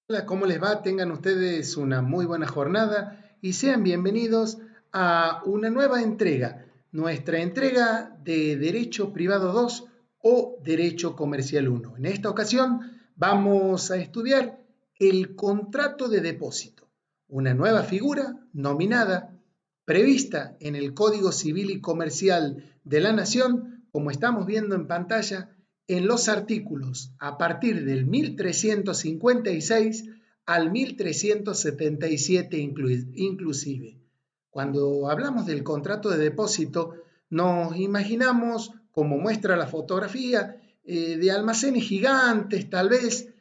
Hola, ¿cómo les va? Tengan ustedes una muy buena jornada y sean bienvenidos a una nueva entrega, nuestra entrega de Derecho Privado 2 o Derecho Comercial 1. En esta ocasión vamos a estudiar el contrato de depósito, una nueva figura nominada, prevista en el Código Civil y Comercial de la Nación, como estamos viendo en pantalla, en los artículos a partir del 1356 al 1377 inclusive. Cuando hablamos del contrato de depósito, nos imaginamos, como muestra la fotografía, de almacenes gigantes, tal vez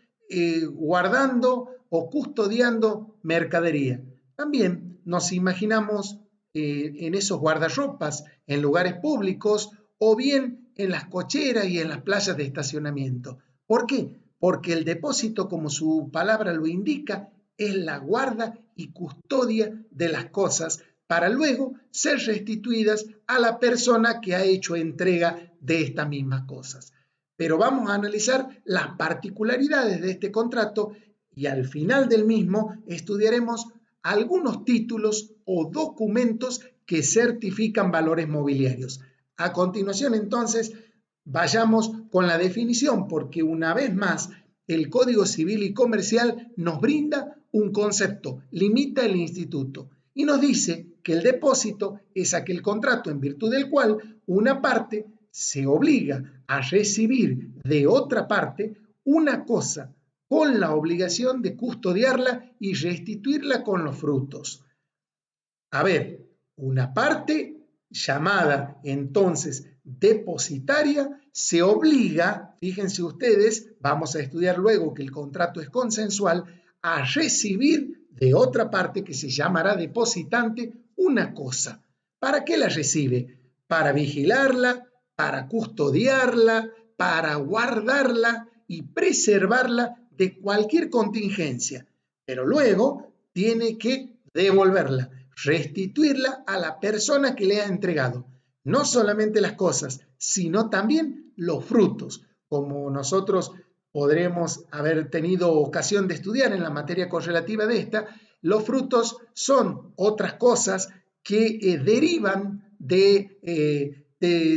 guardando o custodiando mercadería. También nos imaginamos en esos guardarropas, en lugares públicos o bien en las cocheras y en las playas de estacionamiento. ¿Por qué? Porque el depósito, como su palabra lo indica, es la guarda y custodia de las cosas para luego ser restituidas a la persona que ha hecho entrega de estas mismas cosas. Pero vamos a analizar las particularidades de este contrato y al final del mismo estudiaremos algunos títulos o documentos que certifican valores mobiliarios. A continuación, entonces, vayamos con la definición, porque una vez más, el Código Civil y Comercial nos brinda un concepto, limita el instituto y nos dice que el depósito es aquel contrato en virtud del cual una parte se obliga a recibir de otra parte una cosa con la obligación de custodiarla y restituirla con los frutos. A ver, una parte llamada entonces depositaria se obliga, fíjense ustedes, vamos a estudiar luego que el contrato es consensual, a recibir de otra parte que se llamará depositante una cosa. ¿Para qué la recibe? Para vigilarla, para custodiarla, para guardarla y preservarla de cualquier contingencia, pero luego tiene que devolverla, restituirla a la persona que le ha entregado. No solamente las cosas, sino también los frutos, como nosotros podremos haber tenido ocasión de estudiar en la materia correlativa de esta. Los frutos son otras cosas que derivan de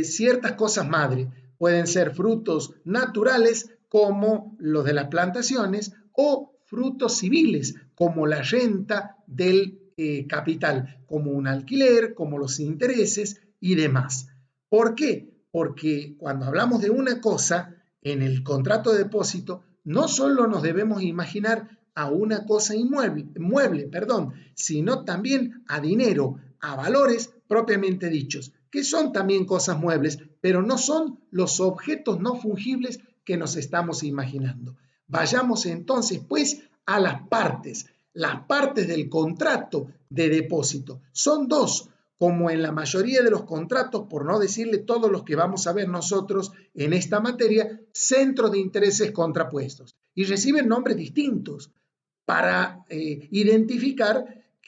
ciertas cosas madre. Pueden ser frutos naturales como los de las plantaciones o frutos civiles como la renta del capital, como un alquiler, como los intereses y demás. ¿Por qué? Porque cuando hablamos de una cosa en el contrato de depósito, no solo nos debemos imaginar a una cosa mueble, sino también a dinero, a valores propiamente dichos, que son también cosas muebles, pero no son los objetos no fungibles que nos estamos imaginando. Vayamos entonces, pues, a las partes. Las partes del contrato de depósito son dos, como en la mayoría de los contratos, por no decirle todos los que vamos a ver nosotros en esta materia, centros de intereses contrapuestos y reciben nombres distintos para identificar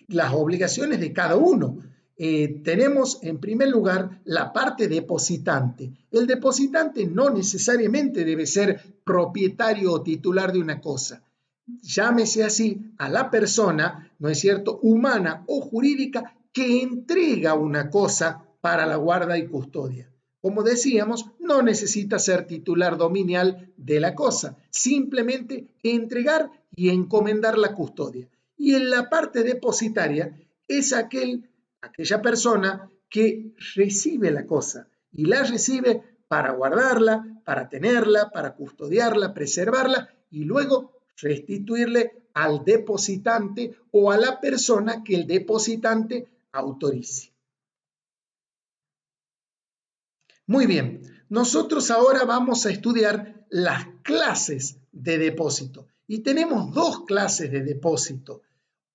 las obligaciones de cada uno. Tenemos en primer lugar la parte depositante. El depositante no necesariamente debe ser propietario o titular de una cosa. Llámese así a la persona, ¿no es cierto?, humana o jurídica que entrega una cosa para la guarda y custodia. Como decíamos, no necesita ser titular dominial de la cosa, simplemente entregar y encomendar la custodia. Y en la parte depositaria es aquella persona que recibe la cosa y la recibe para guardarla, para tenerla, para custodiarla, preservarla y luego restituirle al depositante o a la persona que el depositante autorice. Muy bien, nosotros ahora vamos a estudiar las clases de depósito y tenemos dos clases de depósito.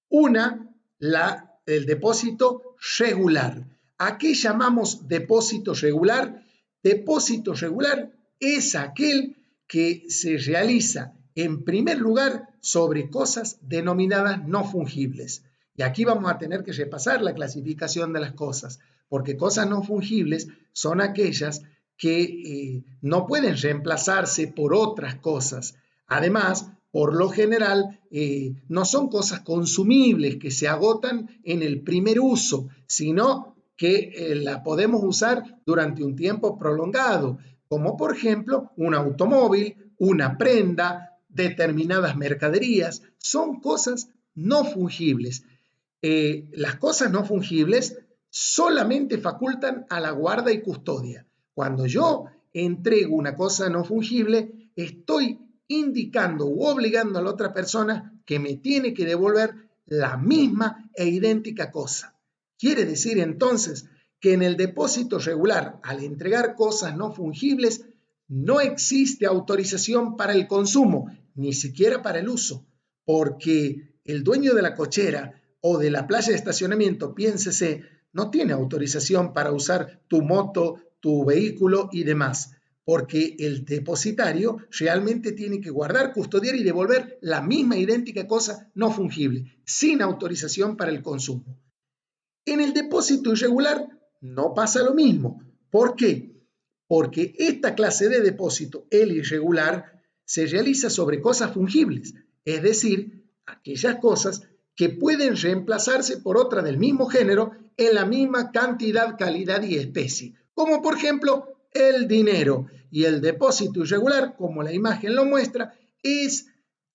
Una, el depósito regular. ¿A qué llamamos depósito regular? Depósito regular es aquel que se realiza en primer lugar sobre cosas denominadas no fungibles. Y aquí vamos a tener que repasar la clasificación de las cosas, porque cosas no fungibles son aquellas que no pueden reemplazarse por otras cosas. Además, por lo general no son cosas consumibles que se agotan en el primer uso, sino que la podemos usar durante un tiempo prolongado, como por ejemplo un automóvil, una prenda, determinadas mercaderías. Son cosas no fungibles. Las cosas no fungibles solamente facultan a la guarda y custodia. Cuando yo entrego una cosa no fungible, estoy indicando u obligando a la otra persona que me tiene que devolver la misma e idéntica cosa. Quiere decir entonces que en el depósito regular, al entregar cosas no fungibles, no existe autorización para el consumo, ni siquiera para el uso, porque el dueño de la cochera o de la playa de estacionamiento, piénsese, no tiene autorización para usar tu moto, tu vehículo y demás, porque el depositario realmente tiene que guardar, custodiar y devolver la misma idéntica cosa no fungible, sin autorización para el consumo. En el depósito irregular no pasa lo mismo. ¿Por qué? Porque esta clase de depósito, el irregular, se realiza sobre cosas fungibles, es decir, aquellas cosas que pueden reemplazarse por otra del mismo género en la misma cantidad, calidad y especie, como por ejemplo el dinero. Y el depósito irregular, como la imagen lo muestra, es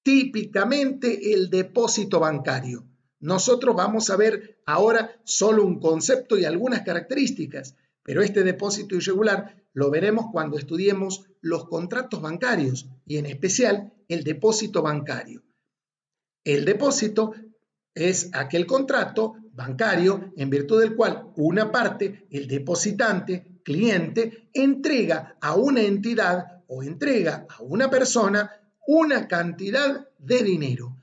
típicamente el depósito bancario. Nosotros vamos a ver ahora solo un concepto y algunas características, pero este depósito irregular lo veremos cuando estudiemos los contratos bancarios y en especial el depósito bancario. El depósito es aquel contrato bancario en virtud del cual una parte, el depositante, cliente, entrega a una entidad o entrega a una persona una cantidad de dinero.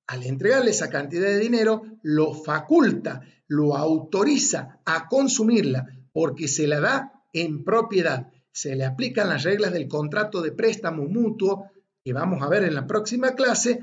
Al entregarle esa cantidad de dinero, lo faculta, lo autoriza a consumirla porque se la da en propiedad. Se le aplican las reglas del contrato de préstamo mutuo que vamos a ver en la próxima clase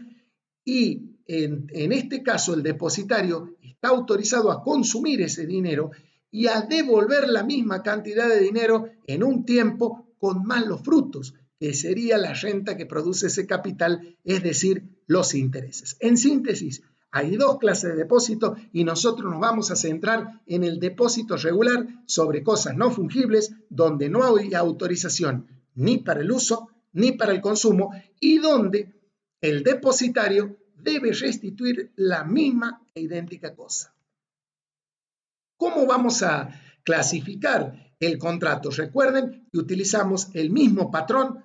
y en este caso el depositario está autorizado a consumir ese dinero y a devolver la misma cantidad de dinero en un tiempo con más los frutos, que sería la renta que produce ese capital, es decir, los intereses. En síntesis, hay dos clases de depósito y nosotros nos vamos a centrar en el depósito regular sobre cosas no fungibles, donde no hay autorización ni para el uso ni para el consumo y donde el depositario debe restituir la misma e idéntica cosa. ¿Cómo vamos a clasificar el contrato? Recuerden que utilizamos el mismo patrón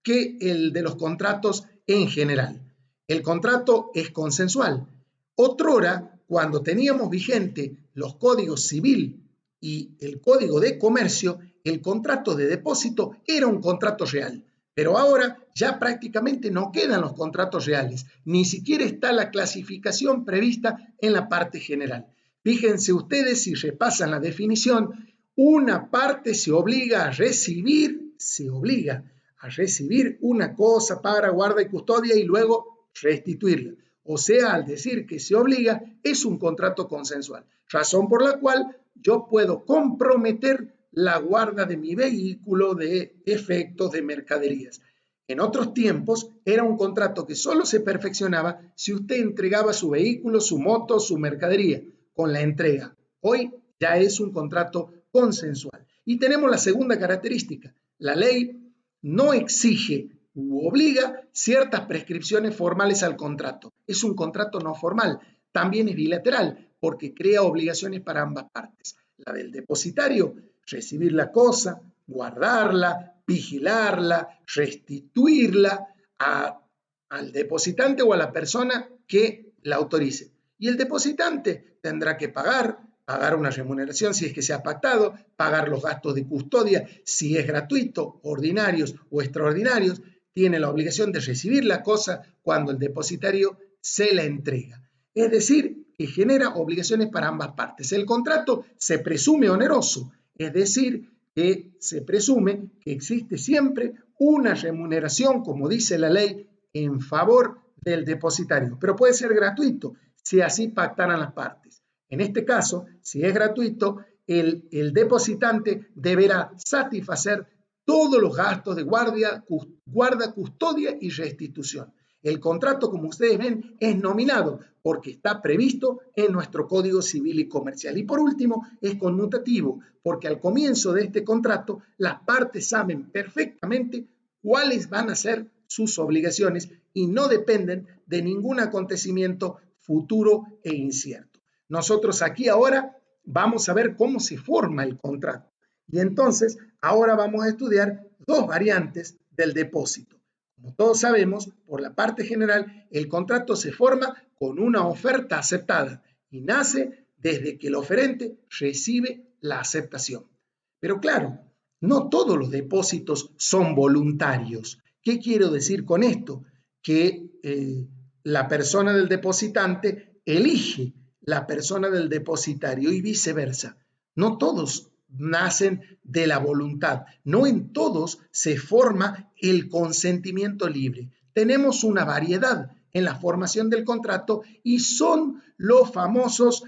que el de los contratos en general. El contrato es consensual. Otrora, cuando teníamos vigente los códigos civil y el código de comercio, el contrato de depósito era un contrato real. Pero ahora ya prácticamente no quedan los contratos reales, ni siquiera está la clasificación prevista en la parte general. Fíjense ustedes, si repasan la definición, una parte se obliga a recibir una cosa para guarda y custodia y luego restituirla. O sea, al decir que se obliga, es un contrato consensual, razón por la cual yo puedo comprometer la guarda de mi vehículo, de efectos, de mercaderías. En otros tiempos era un contrato que solo se perfeccionaba si usted entregaba su vehículo, su moto, su mercadería con la entrega. Hoy ya es un contrato consensual. Y tenemos la segunda característica. La ley no exige u obliga ciertas prescripciones formales al contrato. Es un contrato no formal. También es bilateral porque crea obligaciones para ambas partes. La del depositario, recibir la cosa, guardarla, vigilarla, restituirla al depositante o a la persona que la autorice. Y el depositante tendrá que pagar una remuneración si es que se ha pactado, pagar los gastos de custodia si es gratuito, ordinarios o extraordinarios, tiene la obligación de recibir la cosa cuando el depositario se la entrega. Es decir, que genera obligaciones para ambas partes. El contrato se presume oneroso, es decir, que se presume que existe siempre una remuneración, como dice la ley, en favor del depositario, pero puede ser gratuito si así pactaran las partes. En este caso, si es gratuito, el depositante deberá satisfacer todos los gastos de guarda, custodia y restitución. El contrato, como ustedes ven, es nominado porque está previsto en nuestro Código Civil y Comercial. Y por último, es conmutativo porque al comienzo de este contrato las partes saben perfectamente cuáles van a ser sus obligaciones y no dependen de ningún acontecimiento futuro e incierto. Nosotros aquí ahora vamos a ver cómo se forma el contrato. Y entonces, ahora vamos a estudiar dos variantes del depósito. Como todos sabemos, por la parte general, el contrato se forma con una oferta aceptada y nace desde que el oferente recibe la aceptación. Pero claro, no todos los depósitos son voluntarios. ¿Qué quiero decir con esto? Que la persona del depositante elige la persona del depositario y viceversa. No todos nacen de la voluntad, no en todos se forma el consentimiento libre. Tenemos una variedad en la formación del contrato y son los famosos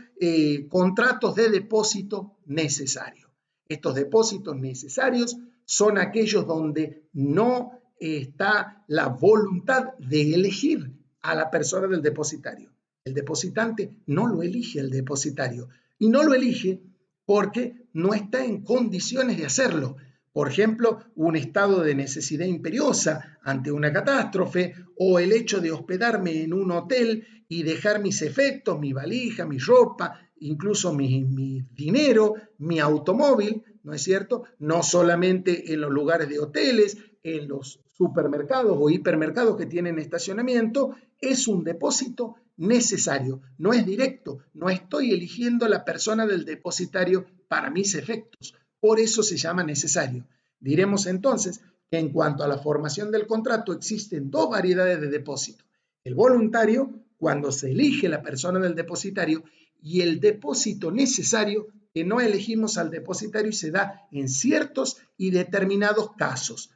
contratos de depósito necesario. Estos depósitos necesarios son aquellos donde no está la voluntad de elegir a la persona del depositario. El depositante no lo elige al depositario y no lo elige porque no está en condiciones de hacerlo. Por ejemplo, un estado de necesidad imperiosa ante una catástrofe o el hecho de hospedarme en un hotel y dejar mis efectos, mi valija, mi ropa, incluso mi dinero, mi automóvil, ¿no es cierto? No solamente en los lugares de hoteles, en los supermercados o hipermercados que tienen estacionamiento, es un depósito necesario, no es directo, no estoy eligiendo la persona del depositario para mis efectos, por eso se llama necesario. Diremos entonces que en cuanto a la formación del contrato existen dos variedades de depósito, el voluntario, cuando se elige la persona del depositario, y el depósito necesario, que no elegimos al depositario y se da en ciertos y determinados casos.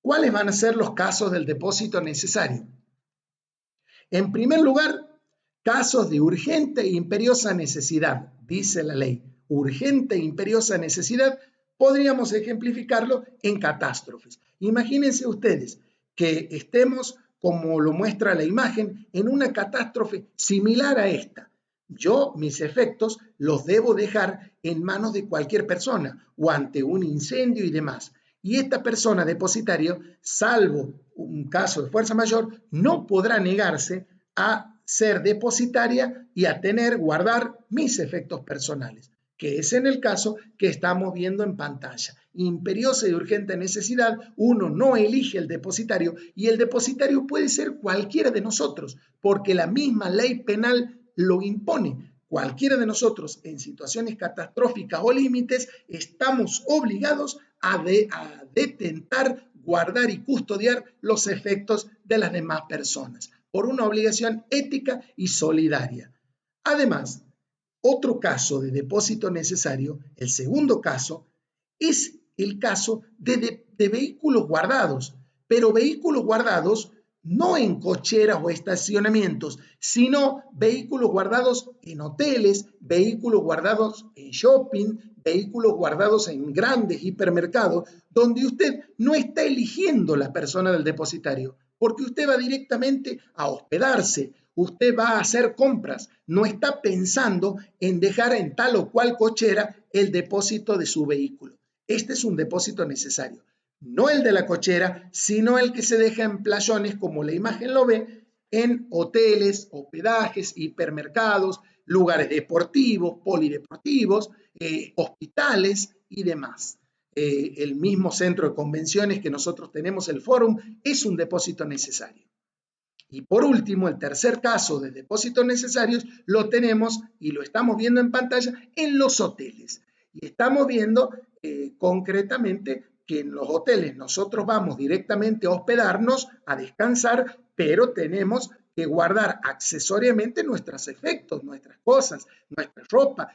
¿Cuáles van a ser los casos del depósito necesario? En primer lugar, casos de urgente e imperiosa necesidad, dice la ley. Urgente e imperiosa necesidad, podríamos ejemplificarlo en catástrofes. Imagínense ustedes que estemos, como lo muestra la imagen, en una catástrofe similar a esta. Yo, mis efectos, los debo dejar en manos de cualquier persona o ante un incendio y demás. Y esta persona depositario, salvo un caso de fuerza mayor, no podrá negarse a ser depositaria y a guardar mis efectos personales, que es en el caso que estamos viendo en pantalla. Imperiosa y urgente necesidad, uno no elige el depositario y el depositario puede ser cualquiera de nosotros, porque la misma ley penal lo impone. Cualquiera de nosotros en situaciones catastróficas o límites estamos obligados a detentar, guardar y custodiar los efectos de las demás personas por una obligación ética y solidaria. Además, otro caso de depósito necesario, el segundo caso, es el caso de vehículos guardados, pero vehículos guardados no en cocheras o estacionamientos, sino vehículos guardados en hoteles, vehículos guardados en shopping, vehículos guardados en grandes hipermercados, donde usted no está eligiendo la persona del depositario, porque usted va directamente a hospedarse, usted va a hacer compras, no está pensando en dejar en tal o cual cochera el depósito de su vehículo. Este es un depósito necesario. No el de la cochera, sino el que se deja en playones, como la imagen lo ve, en hoteles, hospedajes, hipermercados, lugares deportivos, polideportivos, hospitales y demás. El mismo centro de convenciones que nosotros tenemos, el Fórum, es un depósito necesario. Y por último, el tercer caso de depósitos necesarios lo tenemos y lo estamos viendo en pantalla en los hoteles. Y estamos viendo concretamente que en los hoteles nosotros vamos directamente a hospedarnos, a descansar, pero tenemos que guardar accesoriamente nuestros efectos, nuestras cosas, nuestra ropa,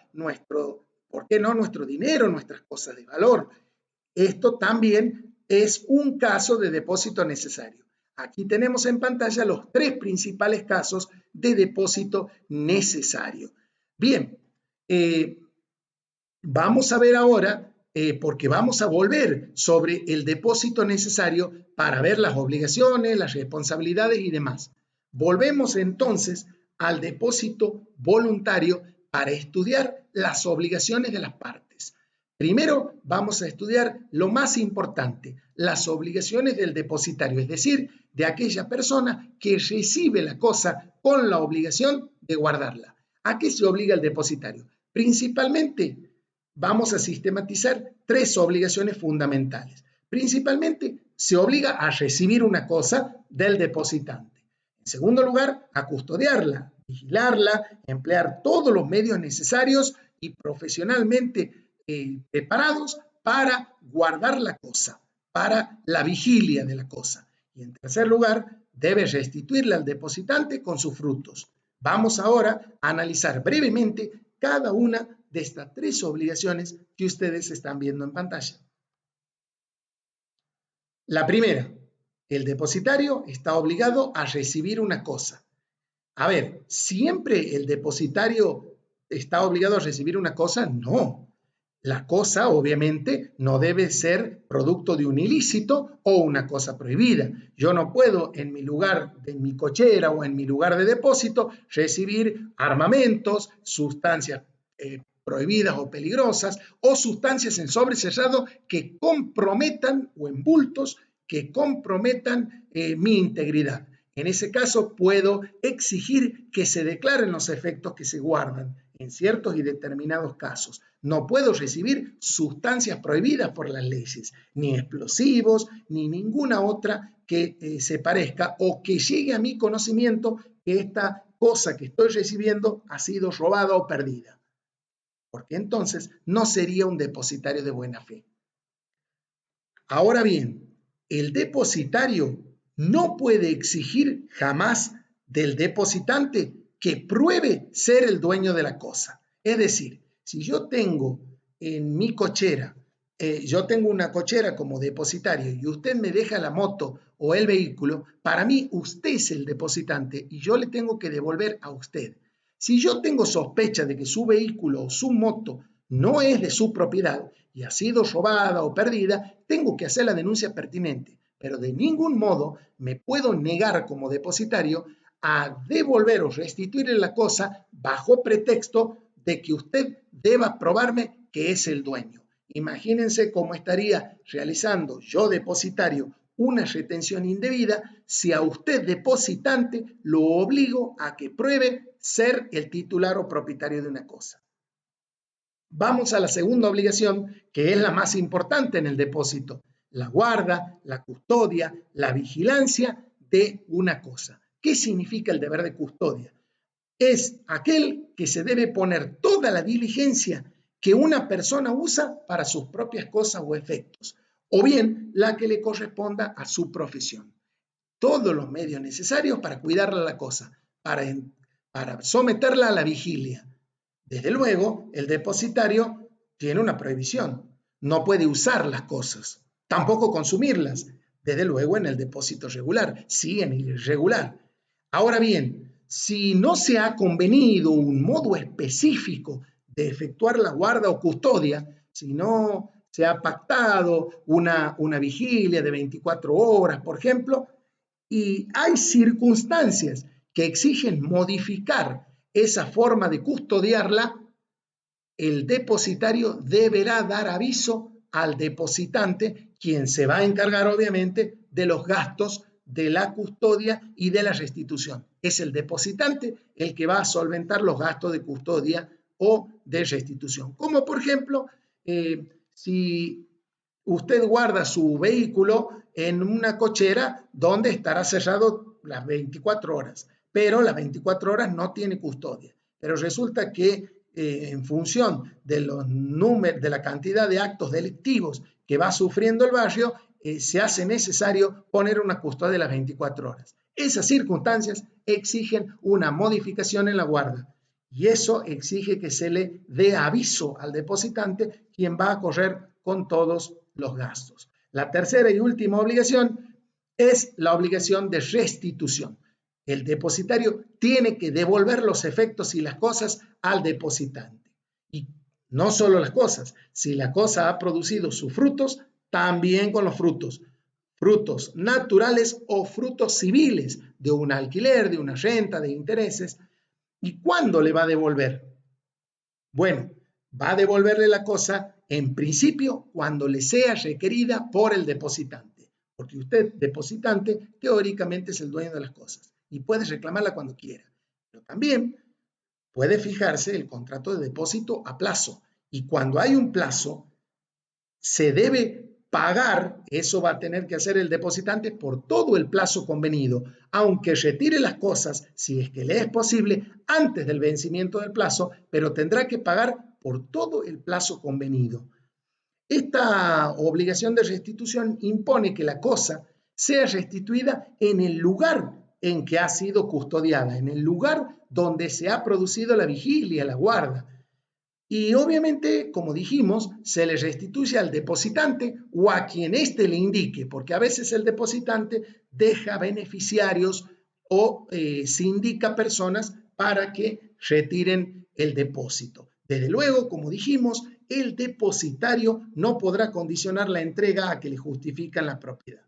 ¿por qué no? Nuestro dinero, nuestras cosas de valor. Esto también es un caso de depósito necesario. Aquí tenemos en pantalla los tres principales casos de depósito necesario. Bien, vamos a ver ahora porque vamos a volver sobre el depósito necesario para ver las obligaciones, las responsabilidades y demás. Volvemos entonces al depósito voluntario para estudiar las obligaciones de las partes. Primero vamos a estudiar lo más importante, las obligaciones del depositario, es decir, de aquella persona que recibe la cosa con la obligación de guardarla. ¿A qué se obliga el depositario? Principalmente vamos a sistematizar 3 obligaciones fundamentales. Principalmente se obliga a recibir una cosa del depositante. En segundo lugar, a custodiarla, vigilarla, emplear todos los medios necesarios y profesionalmente preparados para guardar la cosa, para la vigilia de la cosa. Y en tercer lugar, debe restituirla al depositante con sus frutos. Vamos ahora a analizar brevemente cada una de estas 3 obligaciones que ustedes están viendo en pantalla. La primera, el depositario está obligado a recibir una cosa. A ver, ¿siempre el depositario está obligado a recibir una cosa? No. La cosa, obviamente, no debe ser producto de un ilícito o una cosa prohibida. Yo no puedo, en mi lugar, en mi cochera o en mi lugar de depósito, recibir armamentos, sustancias prohibidas o peligrosas, o sustancias en sobre cerrado que comprometan, o en bultos, que comprometan mi integridad. En ese caso, puedo exigir que se declaren los efectos que se guardan en ciertos y determinados casos. No puedo recibir sustancias prohibidas por las leyes, ni explosivos, ni ninguna otra que se parezca o que llegue a mi conocimiento que esta cosa que estoy recibiendo ha sido robada o perdida, porque entonces no sería un depositario de buena fe. Ahora bien, el depositario no puede exigir jamás del depositante que pruebe ser el dueño de la cosa. Es decir, si yo tengo en mi cochera, yo tengo una cochera como depositario y usted me deja la moto o el vehículo, para mí usted es el depositante y yo le tengo que devolver a usted. Si yo tengo sospecha de que su vehículo o su moto no es de su propiedad y ha sido robada o perdida, tengo que hacer la denuncia pertinente, pero de ningún modo me puedo negar como depositario a devolver o restituirle la cosa bajo pretexto de que usted deba probarme que es el dueño. Imagínense cómo estaría realizando yo, depositario, una retención indebida si a usted, depositante, lo obligo a que pruebe ser el titular o propietario de una cosa. Vamos a la segunda obligación, que es la más importante en el depósito: la guarda, la custodia, la vigilancia de una cosa. ¿Qué significa el deber de custodia? Es aquel que se debe poner toda la diligencia que una persona usa para sus propias cosas o efectos, o bien la que le corresponda a su profesión. Todos los medios necesarios para cuidarla la cosa, para someterla a la vigilia. Desde luego, el depositario tiene una prohibición. No puede usar las cosas, tampoco consumirlas. Desde luego, en el depósito regular, sí en el irregular. Ahora bien, si no se ha convenido un modo específico de efectuar la guarda o custodia, si no se ha pactado una vigilia de 24 horas, por ejemplo, y hay circunstancias que exigen modificar esa forma de custodiarla, el depositario deberá dar aviso al depositante, quien se va a encargar obviamente de los gastos de la custodia y de la restitución. Es el depositante el que va a solventar los gastos de custodia o de restitución. Como por ejemplo, si usted guarda su vehículo en una cochera donde estará cerrado las 24 horas, pero las 24 horas no tiene custodia. Pero resulta que en función de los números, de la cantidad de actos delictivos que va sufriendo el barrio, se hace necesario poner una custodia de las 24 horas. Esas circunstancias exigen una modificación en la guarda y eso exige que se le dé aviso al depositante, quien va a correr con todos los gastos. La tercera y última obligación es la obligación de restitución. El depositario tiene que devolver los efectos y las cosas al depositante. ¿Y no solo las cosas. Si la cosa ha producido sus frutos, también con los frutos. Frutos naturales o frutos civiles de un alquiler, de una renta, de intereses. ¿Y cuándo le va a devolver? Bueno, va a devolverle la cosa en principio cuando le sea requerida por el depositante, porque usted, depositante, teóricamente es el dueño de las cosas y puede reclamarla cuando quiera. Pero también puede fijarse el contrato de depósito a plazo y cuando hay un plazo se debe pagar, eso va a tener que hacer el depositante por todo el plazo convenido, aunque retire las cosas, si es que le es posible, antes del vencimiento del plazo, pero tendrá que pagar por todo el plazo convenido. Esta obligación de restitución impone que la cosa sea restituida en el lugar en que ha sido custodiada, en el lugar donde se ha producido la vigilia, la guarda. Y obviamente, como dijimos, se le restituye al depositante o a quien éste le indique, porque a veces el depositante deja beneficiarios o se indica personas para que retiren el depósito. Desde luego, como dijimos, el depositario no podrá condicionar la entrega a que le justifican la propiedad.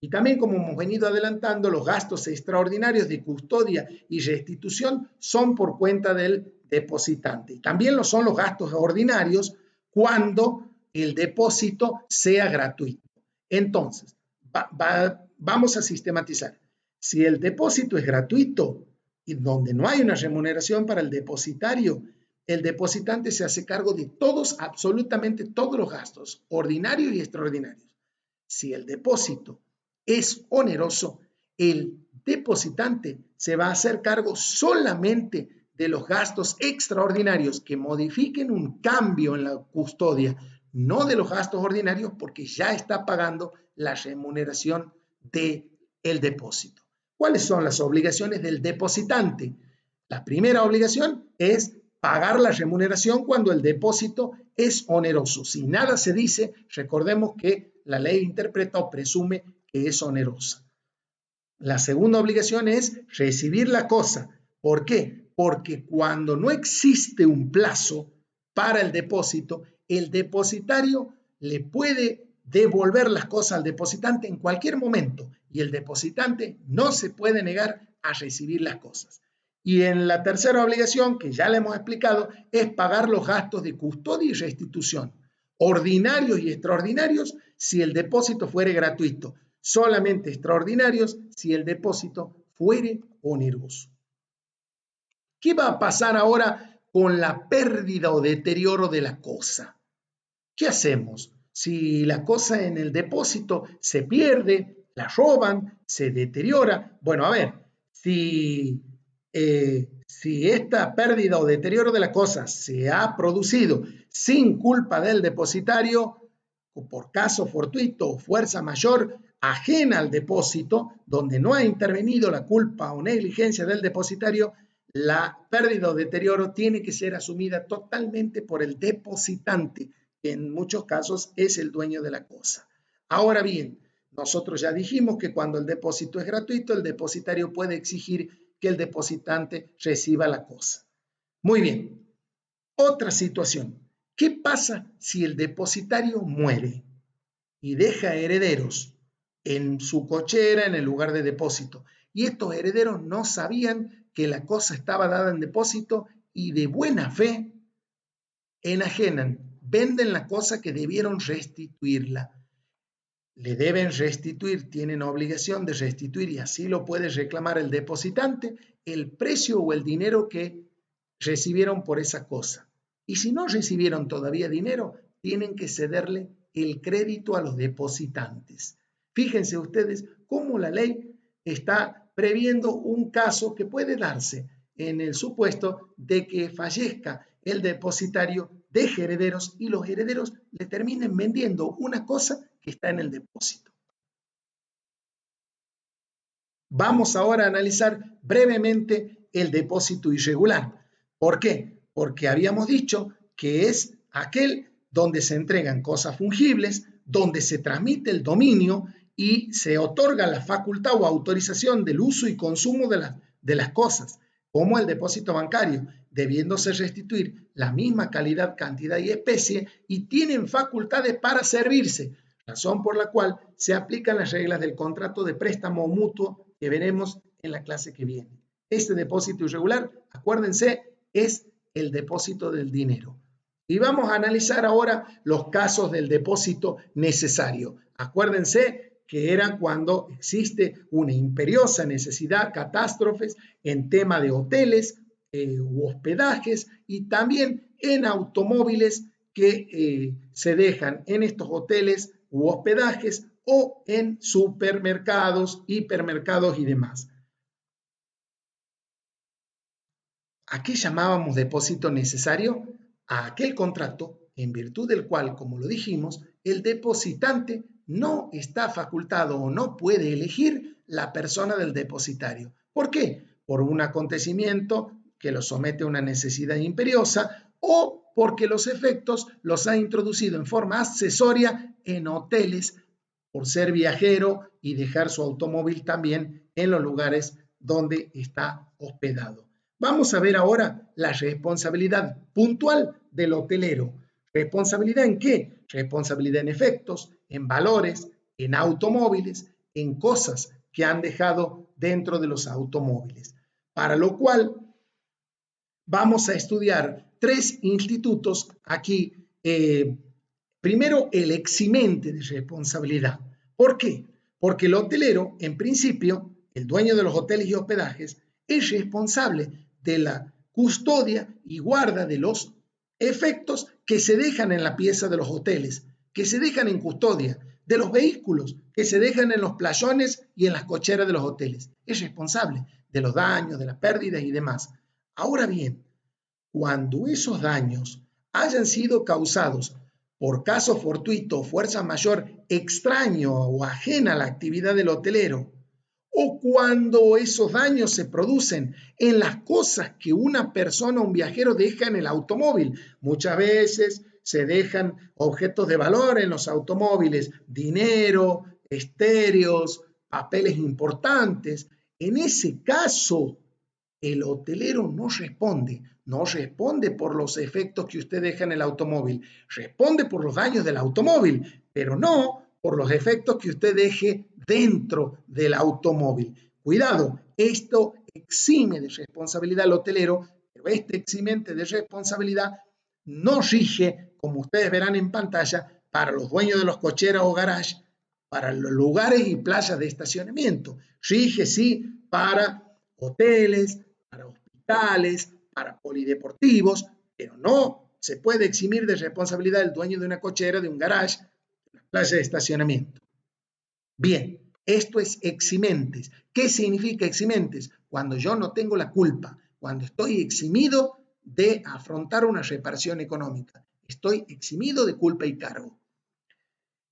Y también, como hemos venido adelantando, los gastos extraordinarios de custodia y restitución son por cuenta del depositante. Y también lo son los gastos ordinarios cuando el depósito sea gratuito. Entonces, vamos a sistematizar. Si el depósito es gratuito y donde no hay una remuneración para el depositario, el depositante se hace cargo de todos, absolutamente todos los gastos, ordinarios y extraordinarios. Si el depósito es oneroso, el depositante se va a hacer cargo solamente de los gastos extraordinarios que modifiquen un cambio en la custodia, no de los gastos ordinarios porque ya está pagando la remuneración del depósito. ¿Cuáles son las obligaciones del depositante? La primera obligación es pagar la remuneración cuando el depósito es oneroso. Si nada se dice, recordemos que la ley interpreta o presume que es onerosa. La segunda obligación es recibir la cosa. ¿Por qué? Porque cuando no existe un plazo para el depósito, el depositario le puede devolver las cosas al depositante en cualquier momento y el depositante no se puede negar a recibir las cosas. Y en la tercera obligación, que ya le hemos explicado, es pagar los gastos de custodia y restitución, ordinarios y extraordinarios si el depósito fuere gratuito, solamente extraordinarios si el depósito fuere oneroso. ¿Qué va a pasar ahora con la pérdida o deterioro de la cosa? ¿Qué hacemos? Si la cosa en el depósito se pierde, la roban, se deteriora. Bueno, a ver, si esta pérdida o deterioro de la cosa se ha producido sin culpa del depositario, o por caso fortuito o fuerza mayor ajena al depósito, donde no ha intervenido la culpa o negligencia del depositario, la pérdida o deterioro tiene que ser asumida totalmente por el depositante, que en muchos casos es el dueño de la cosa. Ahora bien, nosotros ya dijimos que cuando el depósito es gratuito, el depositario puede exigir que el depositante reciba la cosa. Muy bien. Otra situación. ¿Qué pasa si el depositario muere y deja herederos en su cochera, en el lugar de depósito? Y estos herederos no sabían que la cosa estaba dada en depósito y de buena fe enajenan, venden la cosa que debieron restituirla. Le deben restituir, tienen obligación de restituir y así lo puede reclamar el depositante, el precio o el dinero que recibieron por esa cosa. Y si no recibieron todavía dinero, tienen que cederle el crédito a los depositantes. Fíjense ustedes cómo la ley está previendo un caso que puede darse en el supuesto de que fallezca el depositario, deje herederos y los herederos le terminen vendiendo una cosa que está en el depósito. Vamos ahora a analizar brevemente el depósito irregular. ¿Por qué? Porque habíamos dicho que es aquel donde se entregan cosas fungibles, donde se transmite el dominio y se otorga la facultad o autorización del uso y consumo de las cosas. como el depósito bancario, debiéndose restituir la misma calidad, cantidad y especie, y tienen facultades para servirse, razón por la cual se aplican las reglas del contrato de préstamo mutuo que veremos en la clase que viene. Este depósito irregular, acuérdense, es el depósito del dinero. Y vamos a analizar ahora los casos del depósito necesario. Acuérdense que era cuando existe una imperiosa necesidad, catástrofes en tema de hoteles u hospedajes, y también en automóviles que se dejan en estos hoteles u hospedajes o en supermercados, hipermercados y demás. ¿A qué llamábamos depósito necesario? A aquel contrato en virtud del cual, como lo dijimos, el depositante no está facultado o no puede elegir la persona del depositario. ¿Por qué? Por un acontecimiento que lo somete a una necesidad imperiosa o porque los efectos los ha introducido en forma accesoria en hoteles por ser viajero y dejar su automóvil también en los lugares donde está hospedado. Vamos a ver ahora la responsabilidad puntual del hotelero. ¿Responsabilidad en qué? Responsabilidad en efectos, en valores, en automóviles, en cosas que han dejado dentro de los automóviles. Para lo cual vamos a estudiar 3 institutos aquí. Primero, el eximente de responsabilidad. ¿Por qué? Porque el hotelero, en principio, el dueño de los hoteles y hospedajes, es responsable de la custodia y guarda de los efectos que se dejan en la pieza de los hoteles, que se dejan en custodia, de los vehículos que se dejan en los playones y en las cocheras de los hoteles. Es responsable de los daños, de las pérdidas y demás. Ahora bien, cuando esos daños hayan sido causados por caso fortuito, fuerza mayor, extraño o ajena a la actividad del hotelero, o cuando esos daños se producen en las cosas que una persona, un viajero, deja en el automóvil. Muchas veces se dejan objetos de valor en los automóviles, dinero, estéreos, papeles importantes. En ese caso, el hotelero no responde por los efectos que usted deja en el automóvil, responde por los daños del automóvil, pero no por los efectos que usted deje dentro del automóvil. Cuidado, esto exime de responsabilidad al hotelero, pero este eximente de responsabilidad no rige, como ustedes verán en pantalla, para los dueños de los cocheras o garages, para los lugares y playas de estacionamiento. Rige, sí, para hoteles, para hospitales, para polideportivos, pero no se puede eximir de responsabilidad el dueño de una cochera, de un garage, de una playa de estacionamiento. Bien, esto es eximentes. ¿Qué significa eximentes? Cuando yo no tengo la culpa, cuando estoy eximido de afrontar una reparación económica, estoy eximido de culpa y cargo.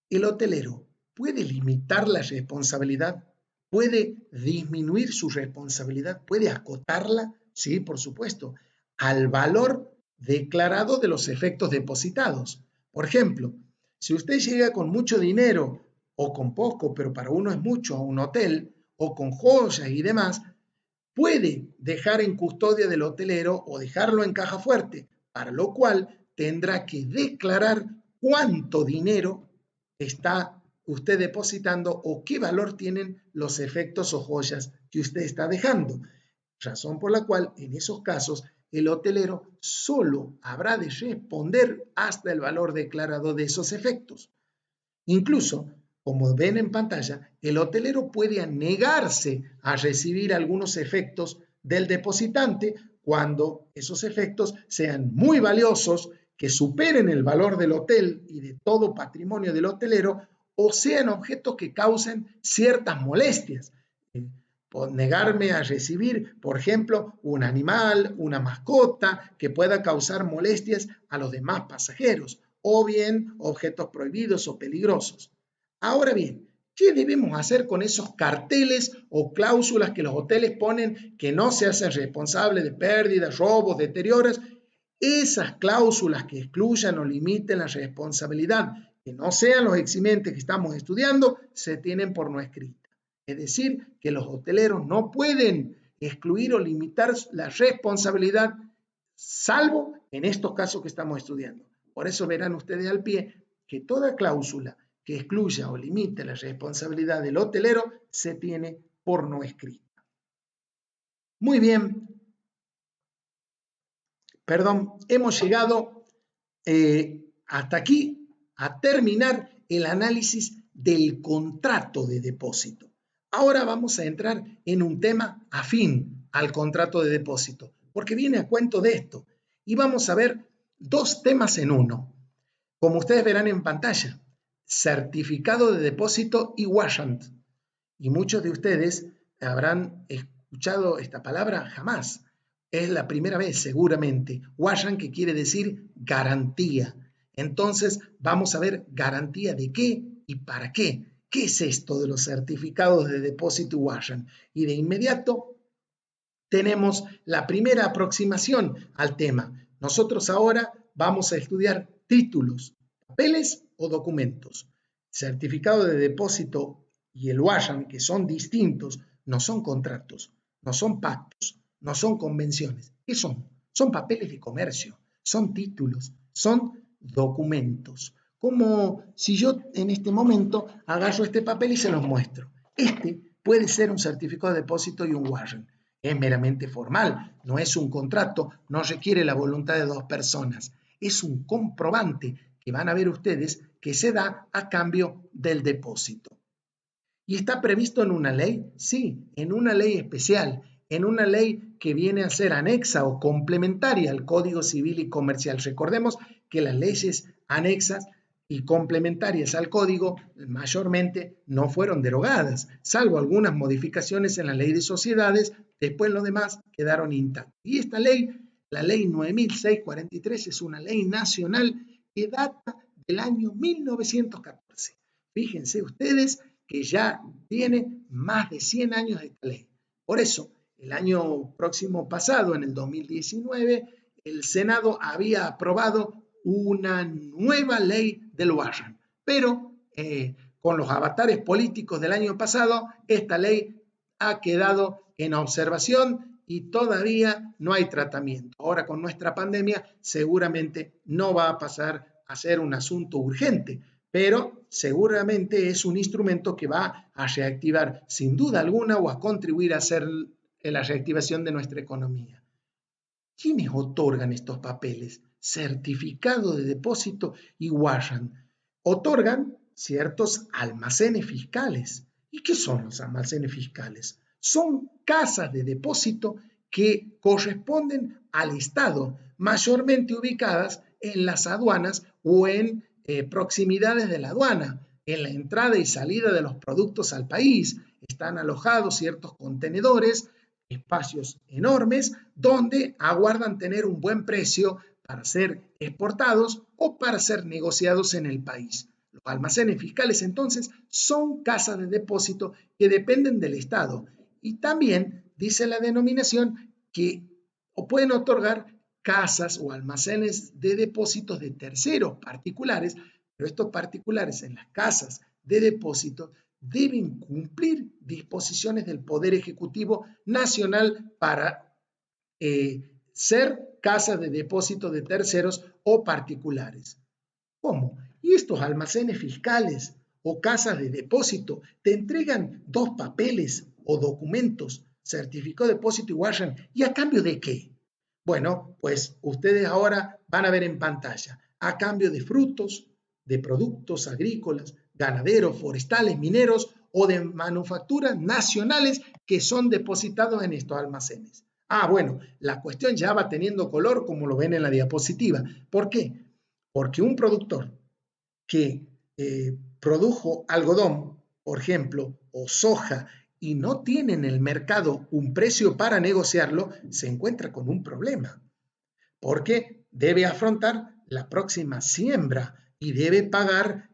El hotelero puede limitar la responsabilidad, puede disminuir su responsabilidad, puede acotarla, sí, por supuesto, al valor declarado de los efectos depositados. Por ejemplo, si usted llega con mucho dinero o con poco, pero para uno es mucho, a un hotel, o con joyas y demás, puede dejar en custodia del hotelero o dejarlo en caja fuerte, para lo cual tendrá que declarar cuánto dinero está usted depositando o qué valor tienen los efectos o joyas que usted está dejando. Razón por la cual en esos casos el hotelero solo habrá de responder hasta el valor declarado de esos efectos. Incluso, como ven en pantalla, el hotelero puede negarse a recibir algunos efectos del depositante cuando esos efectos sean muy valiosos, que superen el valor del hotel y de todo patrimonio del hotelero, o sean objetos que causen ciertas molestias. Por negarme a recibir, por ejemplo, un animal, una mascota que pueda causar molestias a los demás pasajeros, o bien objetos prohibidos o peligrosos. Ahora bien, ¿qué debemos hacer con esos carteles o cláusulas que los hoteles ponen que no se hacen responsables de pérdidas, robos, deterioros? Esas cláusulas que excluyan o limiten la responsabilidad, que no sean los eximentes que estamos estudiando, se tienen por no escrita. Es decir, que los hoteleros no pueden excluir o limitar la responsabilidad, salvo en estos casos que estamos estudiando. Por eso verán ustedes al pie que toda cláusula que excluya o limite la responsabilidad del hotelero se tiene por no escrita. Muy bien, perdón, hemos llegado hasta aquí a terminar el análisis del contrato de depósito. Ahora vamos a entrar en un tema afín al contrato de depósito, porque viene a cuento de esto. Y vamos a ver dos temas en uno. Como ustedes verán en pantalla, certificado de depósito y warrant. Y muchos de ustedes habrán escuchado esta palabra jamás. Es la primera vez seguramente. Warrant, que quiere decir garantía. Entonces vamos a ver garantía de qué y para qué. ¿Qué es esto de los certificados de depósito y warrant? Y de inmediato tenemos la primera aproximación al tema. Nosotros ahora vamos a estudiar títulos, papeles o documentos. Certificado de depósito y el warrant, que son distintos, no son contratos, no son pactos, no son convenciones. ¿Qué son? Son papeles de comercio, son títulos, son documentos. Como si yo en este momento agarro este papel y se los muestro. Este puede ser un certificado de depósito y un warrant. Es meramente formal, no es un contrato, no requiere la voluntad de dos personas. Es un comprobante que van a ver ustedes que se da a cambio del depósito. ¿Y está previsto en una ley? Sí, en una ley especial, en una ley que viene a ser anexa o complementaria al Código Civil y Comercial. Recordemos que las leyes anexas y complementarias al Código mayormente no fueron derogadas, salvo algunas modificaciones en la Ley de Sociedades, después lo demás quedaron intactos. Y esta ley, la Ley 9643, es una ley nacional que data del año 1914. Fíjense ustedes que ya tiene más de 100 años de esta ley. Por eso, el año próximo pasado, en el 2019, el Senado había aprobado una nueva ley del warrant, pero con los avatares políticos del año pasado, esta ley ha quedado en observación y todavía no hay tratamiento. Ahora con nuestra pandemia seguramente no va a pasar a ser un asunto urgente, pero seguramente es un instrumento que va a reactivar sin duda alguna o a contribuir a hacer la reactivación de nuestra economía. ¿Quiénes otorgan estos papeles? Certificado de depósito y warrant. Otorgan ciertos almacenes fiscales. ¿Y qué son los almacenes fiscales? Son casas de depósito que corresponden al Estado, mayormente ubicadas en las aduanas o en proximidades de la aduana, en la entrada y salida de los productos al país. Están alojados ciertos contenedores, espacios enormes, donde aguardan tener un buen precio para ser exportados o para ser negociados en el país. Los almacenes fiscales entonces son casas de depósito que dependen del Estado y también dice la denominación que pueden otorgar casas o almacenes de depósitos de terceros particulares, pero estos particulares en las casas de depósito deben cumplir disposiciones del Poder Ejecutivo Nacional para ser casas de depósito de terceros o particulares. ¿Cómo? Y estos almacenes fiscales o casas de depósito te entregan dos papeles o documentos, certificado de depósito y warrant, ¿y a cambio de qué? Bueno, pues ustedes ahora van a ver en pantalla, a cambio de frutos, de productos agrícolas, ganaderos, forestales, mineros o de manufacturas nacionales que son depositados en estos almacenes. Ah, bueno, la cuestión ya va teniendo color como lo ven en la diapositiva. ¿Por qué? Porque un productor que produjo algodón, por ejemplo, o soja, y no tiene en el mercado un precio para negociarlo, se encuentra con un problema, porque debe afrontar la próxima siembra y debe pagar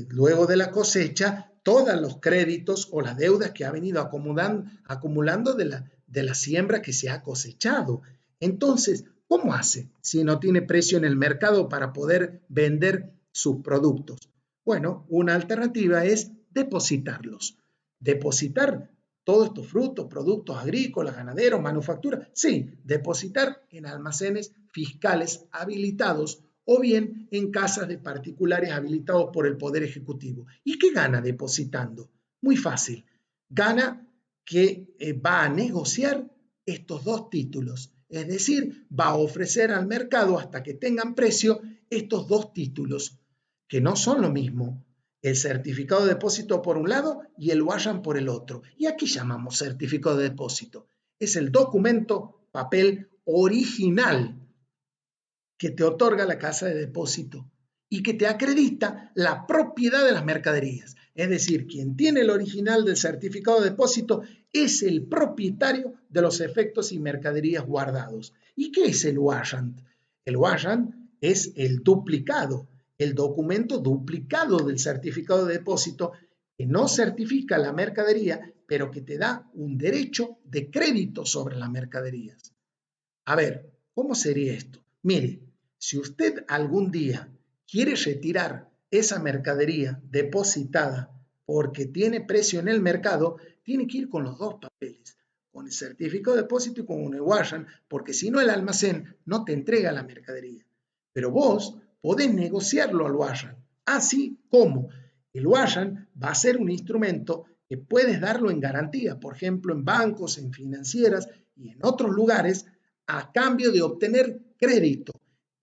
luego de la cosecha todos los créditos o las deudas que ha venido acumulando de la siembra que se ha cosechado. Entonces, ¿cómo hace si no tiene precio en el mercado para poder vender sus productos? Bueno, una alternativa es depositarlos. Depositar todos estos frutos, productos agrícolas, ganaderos, manufactura, sí, depositar en almacenes fiscales habilitados o bien en casas de particulares habilitados por el Poder Ejecutivo. ¿Y qué gana depositando? Muy fácil. Gana que va a negociar estos dos títulos. Es decir, va a ofrecer al mercado hasta que tengan precio estos dos títulos, que no son lo mismo. El certificado de depósito por un lado y el Warrant por el otro. ¿Y aquí llamamos certificado de depósito? Es el documento, papel original que te otorga la casa de depósito y que te acredita la propiedad de las mercaderías. Es decir, quien tiene el original del certificado de depósito es el propietario de los efectos y mercaderías guardados. ¿Y qué es el warrant? El warrant es el duplicado, el documento duplicado del certificado de depósito que no certifica la mercadería, pero que te da un derecho de crédito sobre las mercaderías. A ver, ¿cómo sería esto? Mire, si usted algún día quiere retirar esa mercadería depositada porque tiene precio en el mercado, tiene que ir con los dos papeles, con el certificado de depósito y con el warrant, porque si no el almacén no te entrega la mercadería. Pero vos podés negociarlo al warrant, así como el warrant va a ser un instrumento que puedes darlo en garantía, por ejemplo, en bancos, en financieras y en otros lugares, a cambio de obtener crédito.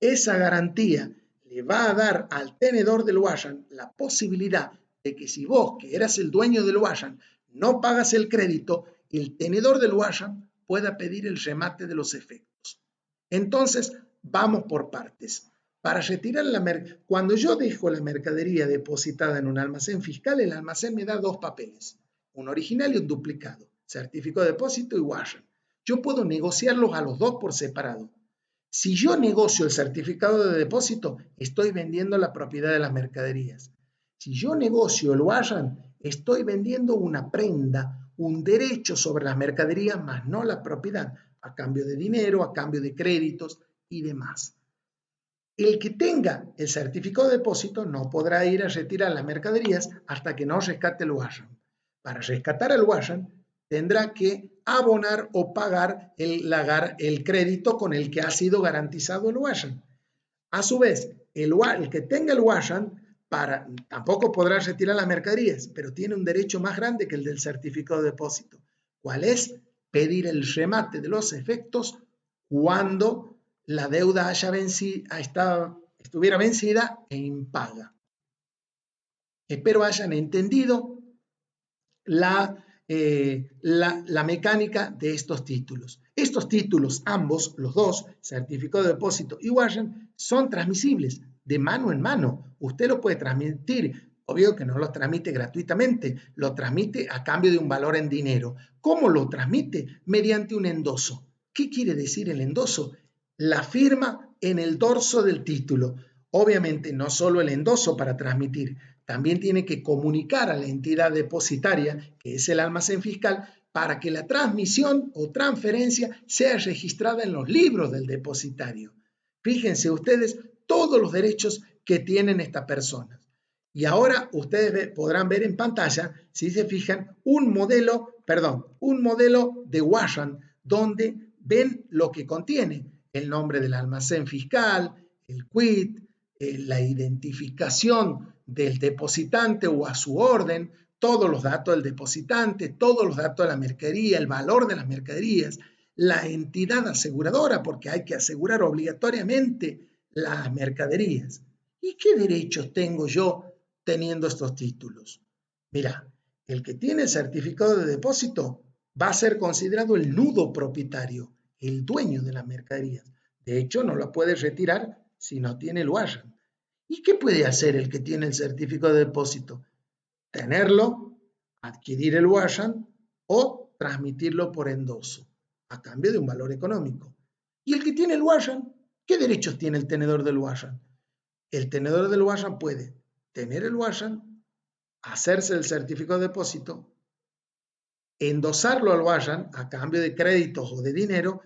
Esa garantía le va a dar al tenedor del warrant la posibilidad de que si vos, que eras el dueño del warrant, no pagas el crédito, el tenedor del warrant pueda pedir el remate de los efectos. Entonces, vamos por partes. Para retirar cuando yo dejo la mercadería depositada en un almacén fiscal, el almacén me da dos papeles, un original y un duplicado, certificado de depósito y warrant. Yo puedo negociarlos a los dos por separado. Si yo negocio el certificado de depósito, estoy vendiendo la propiedad de las mercaderías. Si yo negocio el warrant, estoy vendiendo una prenda, un derecho sobre las mercaderías, más no la propiedad, a cambio de dinero, a cambio de créditos y demás. El que tenga el certificado de depósito no podrá ir a retirar las mercaderías hasta que no rescate el warrant. Para rescatar el warrant, tendrá que abonar o pagar el crédito con el que ha sido garantizado el warrant. A su vez, el que tenga el warrant tampoco podrá retirar las mercaderías, pero tiene un derecho más grande que el del certificado de depósito. ¿Cuál es? Pedir el remate de los efectos cuando la deuda estuviera vencida e impaga. Espero hayan entendido la mecánica de estos títulos. Estos títulos, ambos, los dos, certificado de depósito y warrant, son transmisibles de mano en mano. Usted lo puede transmitir, obvio que no lo transmite gratuitamente, lo transmite a cambio de un valor en dinero. ¿Cómo lo transmite? Mediante un endoso. ¿Qué quiere decir el endoso? La firma en el dorso del título. Obviamente no solo el endoso para transmitir, también tiene que comunicar a la entidad depositaria, que es el almacén fiscal, para que la transmisión o transferencia sea registrada en los libros del depositario. Fíjense ustedes todos los derechos que tienen estas personas. Y ahora ustedes podrán ver en pantalla, si se fijan, un modelo de warrant donde ven lo que contiene: el nombre del almacén fiscal, el quit, la identificación del depositante o a su orden, todos los datos del depositante, todos los datos de la mercadería, el valor de las mercaderías, la entidad aseguradora, porque hay que asegurar obligatoriamente las mercaderías. ¿Y qué derechos tengo yo teniendo estos títulos? Mira, el que tiene el certificado de depósito va a ser considerado el nudo propietario, el dueño de las mercaderías. De hecho, no la puede retirar si no tiene el warrant. ¿Y qué puede hacer el que tiene el certificado de depósito? Tenerlo, adquirir el warrant o transmitirlo por endoso, a cambio de un valor económico. ¿Y el que tiene el warrant? ¿Qué derechos tiene el tenedor del warrant? El tenedor del warrant puede tener el warrant, hacerse el certificado de depósito, endosarlo al warrant a cambio de créditos o de dinero,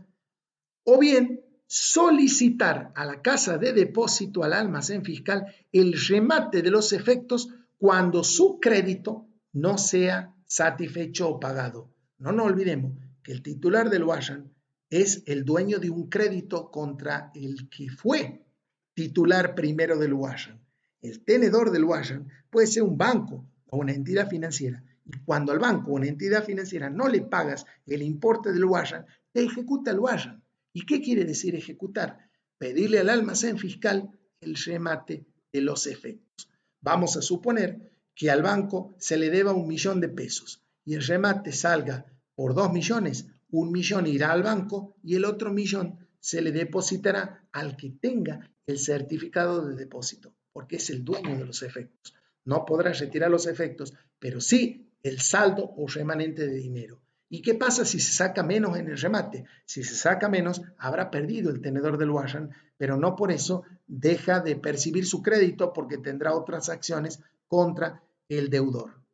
o bien solicitar a la casa de depósito, al almacén fiscal, el remate de los efectos cuando su crédito no sea satisfecho o pagado. No nos olvidemos que el titular del Wayan es el dueño de un crédito contra el que fue titular primero del Wayan. El tenedor del Wayan puede ser un banco o una entidad financiera. Y cuando al banco o una entidad financiera no le pagas el importe del Wayan, te ejecuta el Wayan. ¿Y qué quiere decir ejecutar? Pedirle al almacén fiscal el remate de los efectos. Vamos a suponer que al banco se le deba 1.000.000 de pesos y el remate salga por 2 millones, 1.000.000 irá al banco y el otro 1.000.000 se le depositará al que tenga el certificado de depósito, porque es el dueño de los efectos. No podrá retirar los efectos, pero sí el saldo o remanente de dinero. ¿Y qué pasa si se saca menos en el remate? Si se saca menos, habrá perdido el tenedor del Wayan, pero no por eso deja de percibir su crédito porque tendrá otras acciones contra el deudor.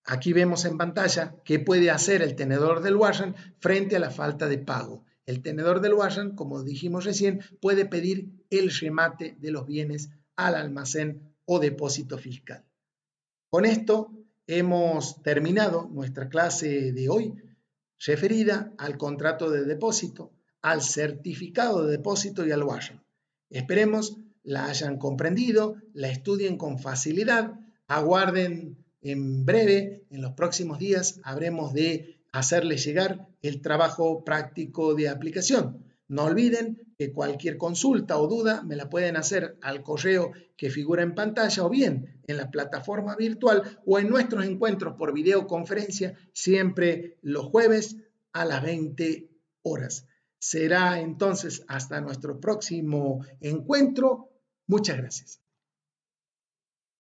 Aquí vemos en pantalla qué puede hacer el tenedor del Wayan frente a la falta de pago. El tenedor del Wayan, como dijimos recién, puede pedir el remate de los bienes al almacén o depósito fiscal. Con esto hemos terminado nuestra clase de hoy referida al contrato de depósito, al certificado de depósito y al Wayan. Esperemos la hayan comprendido, la estudien con facilidad, aguarden en breve, en los próximos días, habremos de hacerles llegar el trabajo práctico de aplicación. No olviden que cualquier consulta o duda me la pueden hacer al correo que figura en pantalla o bien en la plataforma virtual o en nuestros encuentros por videoconferencia siempre los jueves a las 20 horas. Será entonces hasta nuestro próximo encuentro. Muchas gracias.